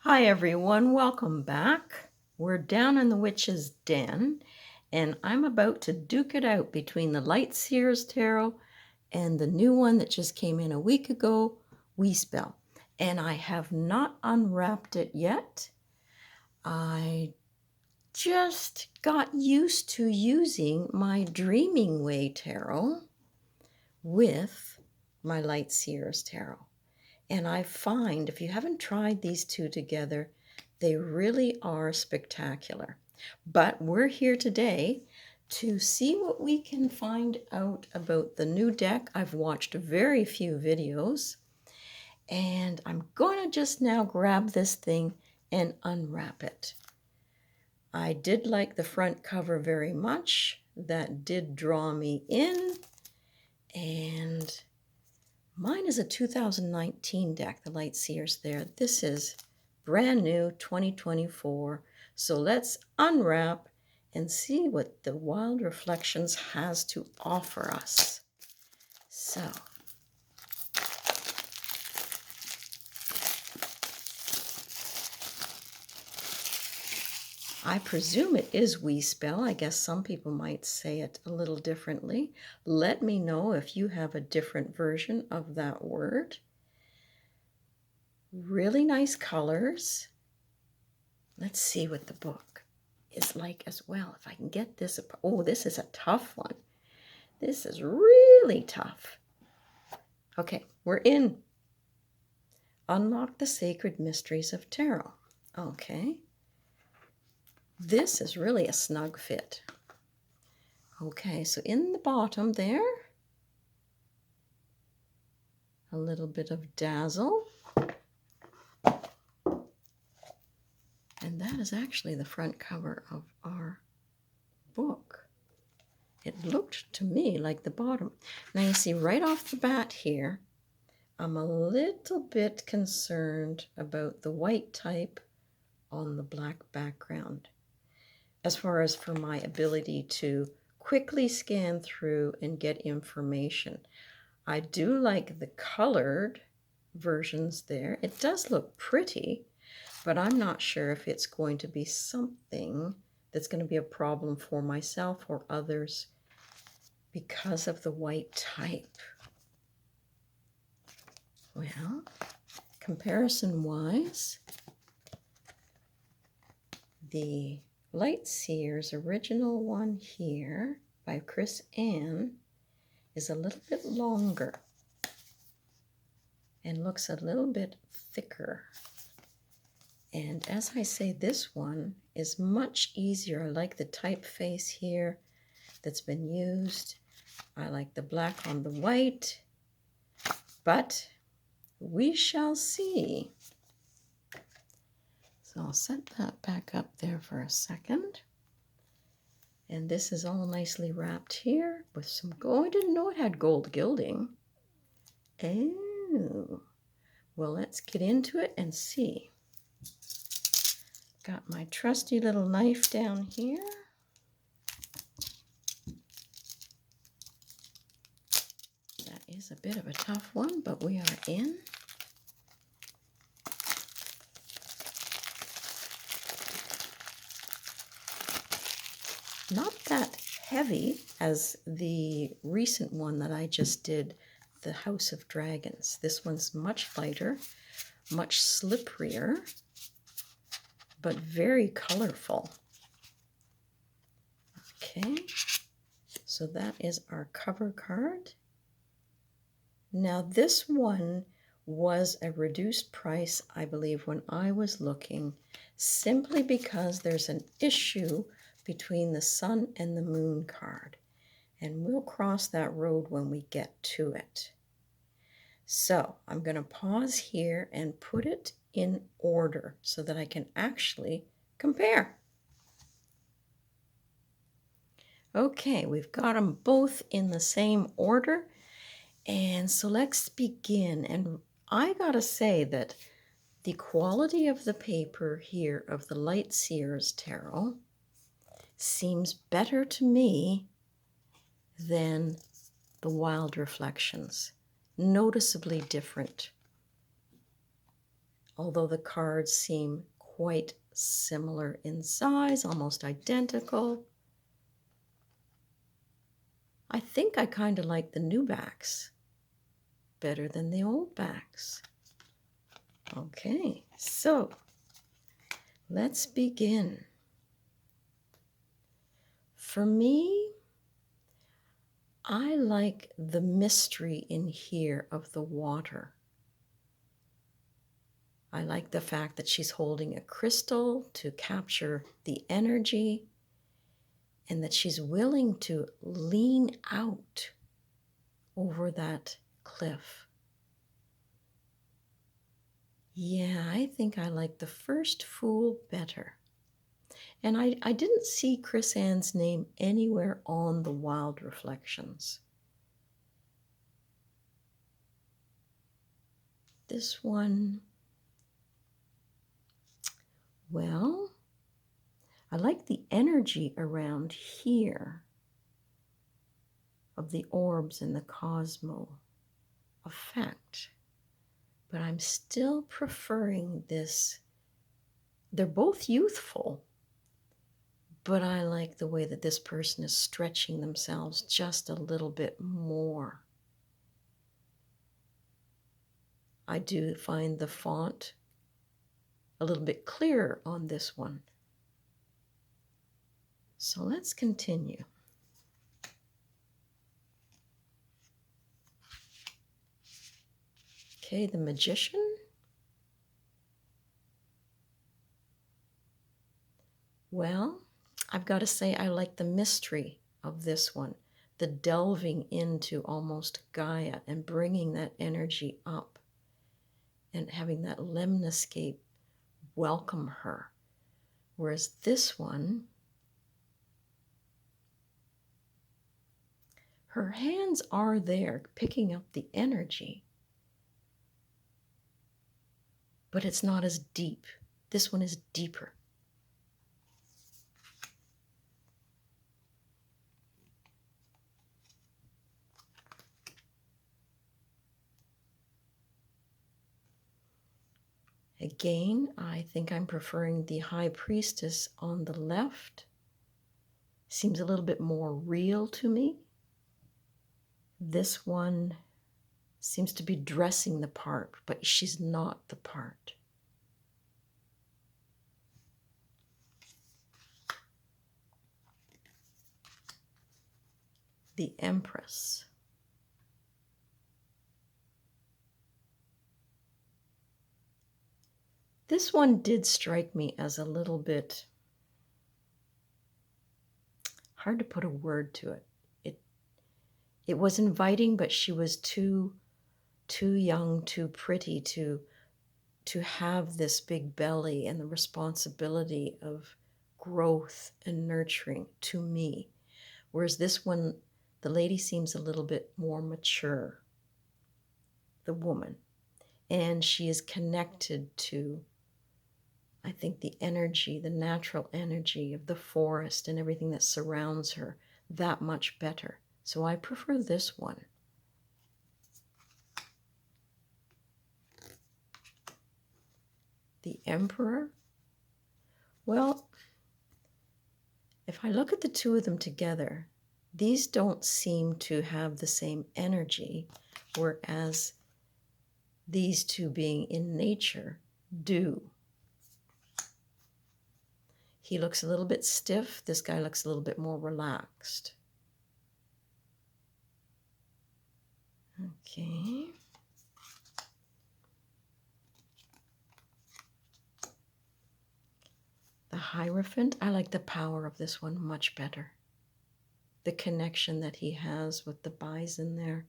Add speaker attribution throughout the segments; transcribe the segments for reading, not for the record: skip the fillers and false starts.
Speaker 1: Hi everyone, welcome back. We're down in the witch's den and I'm about to duke it out between the Light Seer's Tarot and the new one that just came in a week ago, We Spell. And I have not unwrapped it yet. I just got used to using my Dreaming Way Tarot with my Light Seer's Tarot. And I find if you haven't tried these two together, they really are spectacular. But we're here today to see what we can find out about the new deck. I've watched very few videos, and I'm going to just now grab this thing and unwrap it. I did like the front cover very much. That did draw me in, and mine is a 2019 deck, the Light Seer's there. This is brand new 2024. So let's unwrap and see what the Wild Reflections has to offer us. So, I presume it is We Spell. I guess some people might say it a little differently. Let me know if you have a different version of that word. Really nice colors. Let's see what the book is like as well. If I can get this. Oh, this is a tough one. This is really tough. Okay, we're in. Unlock the Sacred Mysteries of Tarot. Okay. This is really a snug fit. Okay, so in the bottom there, a little bit of dazzle. And that is actually the front cover of our book. It looked to me like the bottom. Now you see right off the bat here, I'm a little bit concerned about the white type on the black background. As far as for my ability to quickly scan through and get information. I do like the colored versions there. It does look pretty, but I'm not sure if it's going to be something that's going to be a problem for myself or others because of the white type. Well, comparison-wise, the Light Seer's original one here by Chris Ann is a little bit longer and looks a little bit thicker. And as I say, this one is much easier. I like the typeface here that's been used. I like the black on the white, but we shall see. So I'll set that back up there for a second. And this is all nicely wrapped here with some gold. I didn't know it had gold gilding. Oh, well, let's get into it and see. Got my trusty little knife down here. That is a bit of a tough one, but we are in. Not that heavy as the recent one that I just did, the House of Dragons. This one's much lighter, much slipperier, but very colorful. Okay, so that is our cover card. Now this one was a reduced price, I believe, when I was looking, simply because there's an issue between the Sun and the Moon card. And we'll cross that road when we get to it. So I'm going to pause here and put it in order so that I can actually compare. Okay, we've got them both in the same order. And so let's begin. And I gotta say that the quality of the paper here of the Light Seer's Tarot seems better to me than the Wild Reflections. Noticeably different. although the cards seem quite similar in size, almost identical. I think I kind of like the new backs better than the old backs. Okay, so let's begin. For me, I like the mystery in here of the water. I like the fact that she's holding a crystal to capture the energy and that she's willing to lean out over that cliff. Yeah, I think I like the first Fool better. And I didn't see Chris Ann's name anywhere on the Wild Reflections. This one, well, I like the energy around here of the orbs and the cosmo effect. But I'm still preferring this. They're both youthful, but I like the way that this person is stretching themselves just a little bit more. I do find the font a little bit clearer on this one. So let's continue. Okay, the Magician. Well, I've got to say I like the mystery of this one, the delving into almost Gaia and bringing that energy up and having that lemniscape welcome her. Whereas this one, her hands are there picking up the energy, but it's not as deep. This one is deeper. Again, I think I'm preferring the High Priestess on the left. Seems a little bit more real to me. This one seems to be dressing the part, but she's not the part. The Empress. This one did strike me as a little bit hard to put a word to it. It was inviting, but she was too young, too pretty to have this big belly and the responsibility of growth and nurturing to me. Whereas this one, the lady seems a little bit more mature, the woman, and she is connected to, I think, the energy, the natural energy of the forest and everything that surrounds her that much better. So I prefer this one. The Emperor. Well, if I look at the two of them together, these don't seem to have the same energy, whereas these two being in nature do. He looks a little bit stiff. This guy looks a little bit more relaxed. Okay. The Hierophant, I like the power of this one much better. The connection that he has with the bison there,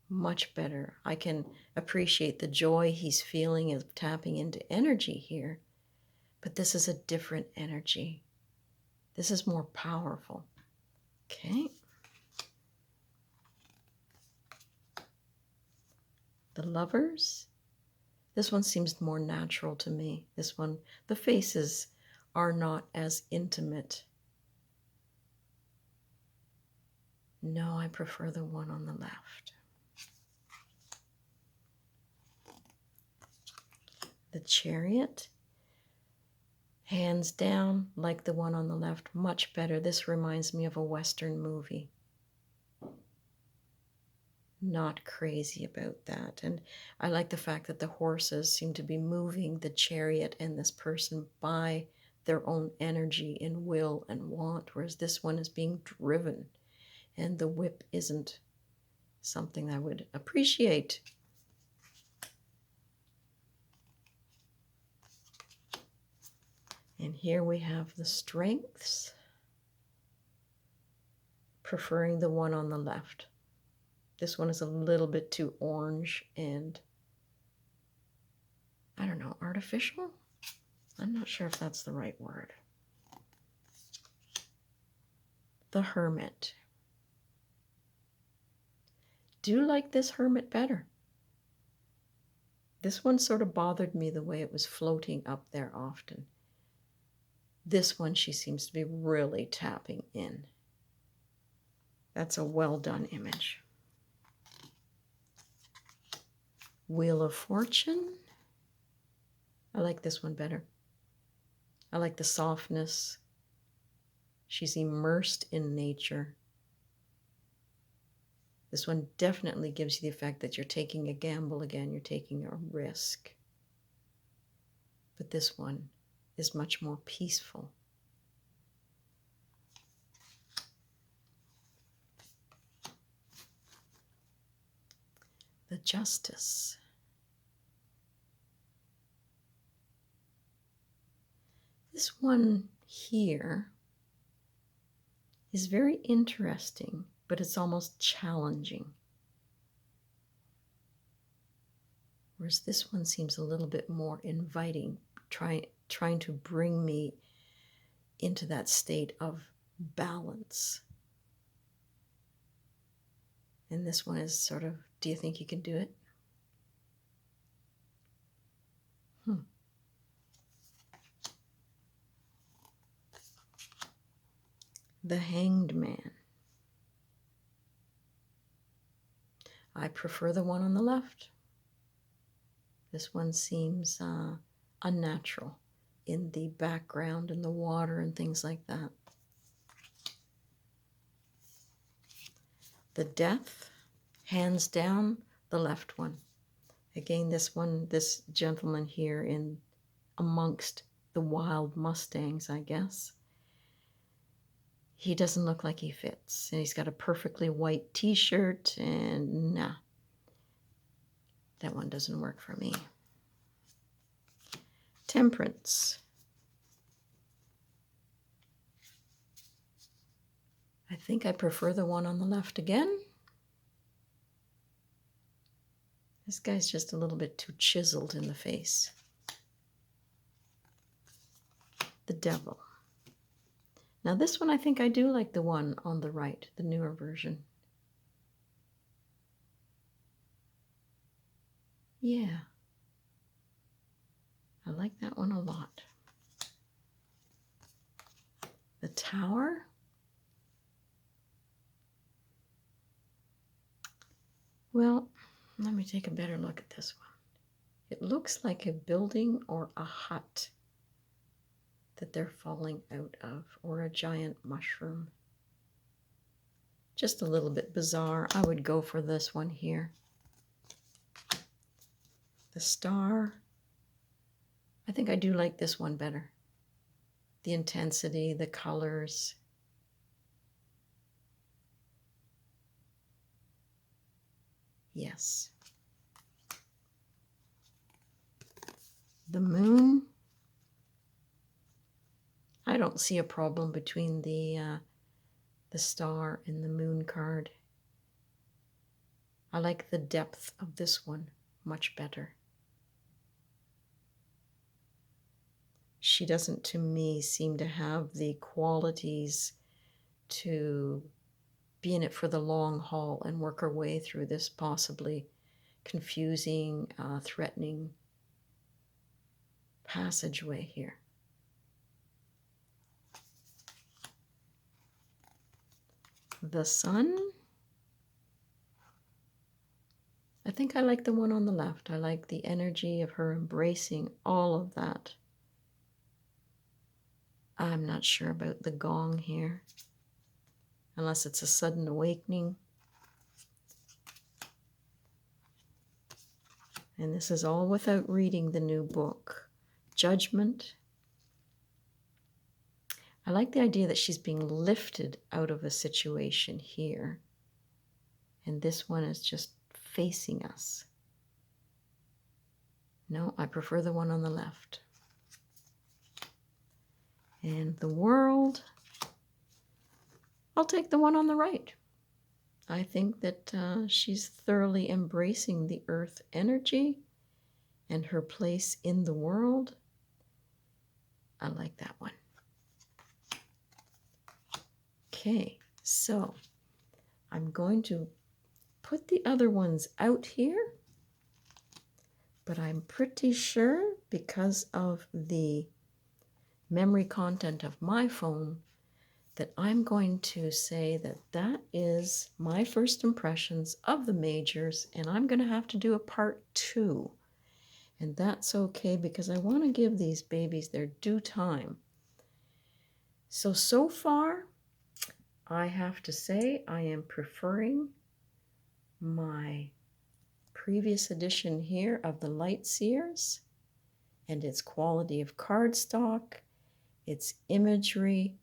Speaker 1: much better. I can appreciate the joy he's feeling of tapping into energy here, but this is a different energy. This is more powerful. Okay. The Lovers. This one seems more natural to me. This one, the faces are not as intimate. No, I prefer the one on the left. The Chariot, hands down, like the one on the left, much better. This reminds me of a Western movie. Not crazy about that. And I like the fact that the horses seem to be moving the chariot and this person by their own energy and will and want, whereas this one is being driven, and the whip isn't something I would appreciate. And here we have the strengths, preferring the one on the left. This one is a little bit too orange and, I don't know, artificial? I'm not sure if that's the right word. The Hermit. Do like this Hermit better. This one sort of bothered me the way it was floating up there often. This one, she seems to be really tapping in. That's a well done image. Wheel of Fortune. I like this one better. I like the softness. She's immersed in nature. This one definitely gives you the effect that you're taking a gamble again, you're taking a risk. But this one is much more peaceful. The Justice. This one here is very interesting, but it's almost challenging. Whereas this one seems a little bit more inviting, trying to bring me into that state of balance. And this one is sort of, do you think you can do it? The Hanged Man. I prefer the one on the left. This one seems unnatural in the background and the water and things like that. The Death, hands down, the left one. Again, this gentleman here in amongst the wild Mustangs, I guess. He doesn't look like he fits. And he's got a perfectly white t-shirt, and nah, that one doesn't work for me. Temperance. I think I prefer the one on the left again. This guy's just a little bit too chiseled in the face. The Devil. Now this one, I think I do like the one on the right, the newer version. Yeah. I like that one a lot. The Tower. Well, let me take a better look at this one. It looks like a building or a hut that they're falling out of, or a giant mushroom. Just a little bit bizarre. I would go for this one here. The Star. I think I do like this one better. The intensity, the colors. Yes. The Moon. I don't see a problem between the Star and the Moon card. I like the depth of this one much better. She doesn't, to me, seem to have the qualities to be in it for the long haul and work her way through this possibly confusing, threatening passageway here. The Sun. I think I like the one on the left. I like the energy of her embracing all of that. I'm not sure about the gong here, unless it's a sudden awakening. And this is all without reading the new book. Judgment. I like the idea that she's being lifted out of a situation here. And this one is just facing us. No, I prefer the one on the left. And the world, I'll take the one on the right. I think that she's thoroughly embracing the earth energy and her place in the world. I like that one. Okay, so I'm going to put the other ones out here, but I'm pretty sure because of the memory content of my phone that I'm going to say that that is my first impressions of the majors, and I'm going to have to do a part 2. And that's okay because I want to give these babies their due time. So far, I have to say I am preferring my previous edition here of the Light Seers and its quality of cardstock, its imagery,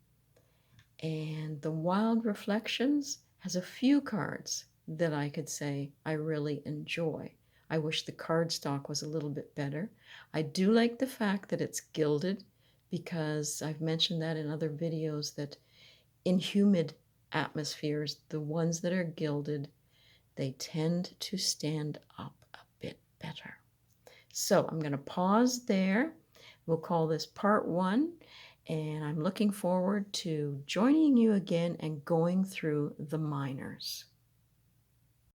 Speaker 1: and the Wild Reflections has a few cards that I could say I really enjoy. I wish the cardstock was a little bit better. I do like the fact that it's gilded because I've mentioned that in other videos that in humid atmospheres, the ones that are gilded, they tend to stand up a bit better. So I'm going to pause there. We'll call this part 1, and I'm looking forward to joining you again and going through the minors.